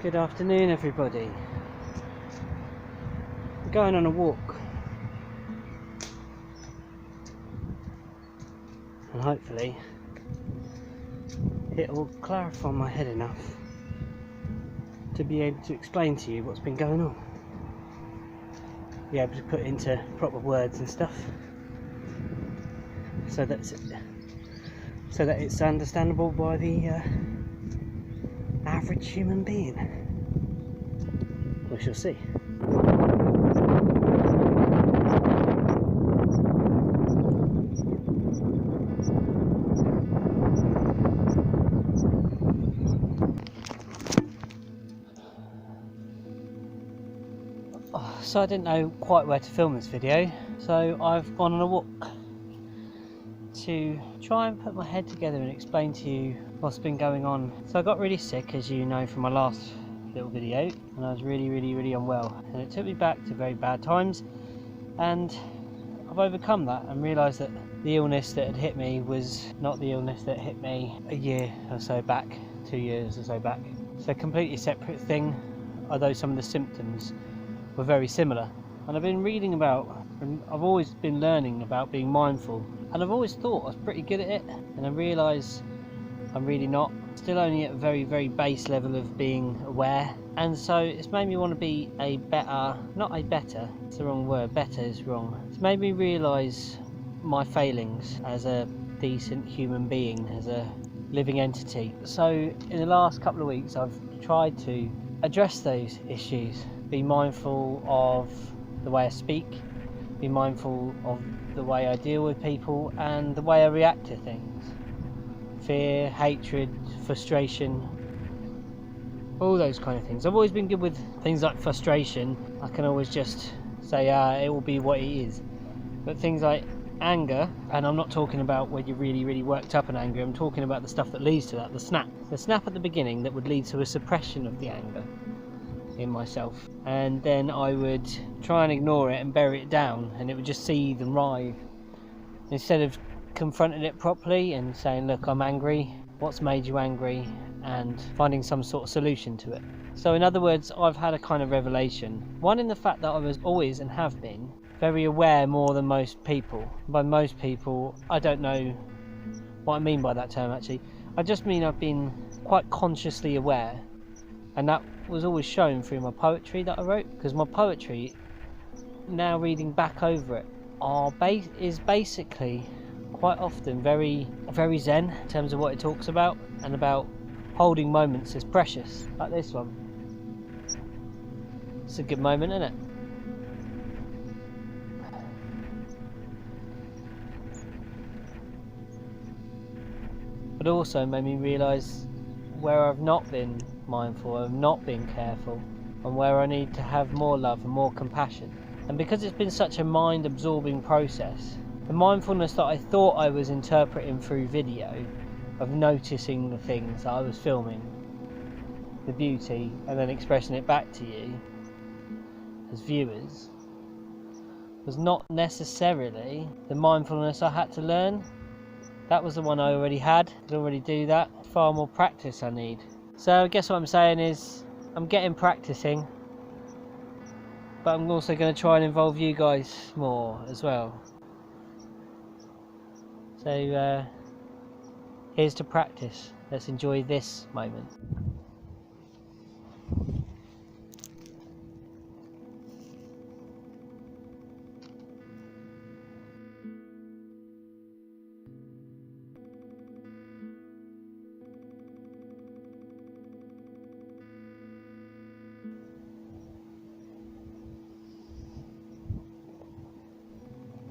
Good afternoon, everybody. I'm going on a walk, and hopefully it will clarify my head enough to be able to explain to you what's been going on, be able to put it into proper words and stuff, so that it's understandable by the average human being. We shall see. So I didn't know quite where to film this video, so I've gone on a walk to try and put my head together and explain to you what's been going on. So I got really sick, as you know from my last little video, and I was really unwell, and it took me back to very bad times, and I've overcome that and realised that the illness that had hit me was not the illness that hit me a year or so back, 2 years or so back. So a completely separate thing, although some of the symptoms were very similar. And I've been reading about, and I've always been learning about being mindful, and I've always thought I was pretty good at it, and I realise I'm really not. Still only at a very base level of being aware, and so it's made me want to be a better, it's the wrong word, better is wrong. It's made me realise my failings as a decent human being, as a living entity. So in the last couple of weeks I've tried to address those issues, be mindful of the way I speak, be mindful of the way I deal with people and the way I react to things. Fear, hatred, frustration, all those kind of things. I've always been good with things like frustration. I can always just say, it will be what it is. But things like anger, and I'm not talking about when you're really worked up and angry, I'm talking about the stuff that leads to that, the snap at the beginning that would lead to a suppression of the anger in myself, and then I would try and ignore it and bury it down, and it would just seethe and writhe. Instead of confronting it properly and saying, look, I'm angry, what's made you angry, and finding some sort of solution to it. So in other words, I've had a kind of revelation, one in the fact that I was always, and have been, very aware more than most people. By most people, I don't know what I mean by that term actually. I just mean I've been quite consciously aware, and that was always shown through my poetry that I wrote, because my poetry, now reading back over it, is basically quite often very zen in terms of what it talks about, and about holding moments as precious, like this one. It's a good moment, isn't it? But also made me realise where I've not been mindful, I've not been careful, and where I need to have more love and more compassion. And because it's been such a mind-absorbing process, the mindfulness that I thought I was interpreting through video, of noticing the things that I was filming, the beauty, and then expressing it back to you as viewers, was not necessarily the mindfulness I had to learn. That was the one I already had. I could already do that. Far more practice I need. So I guess what I'm saying is I'm getting practicing, but I'm also going to try and involve you guys more as well. So here's to practice. Let's enjoy this moment.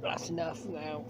That's enough now.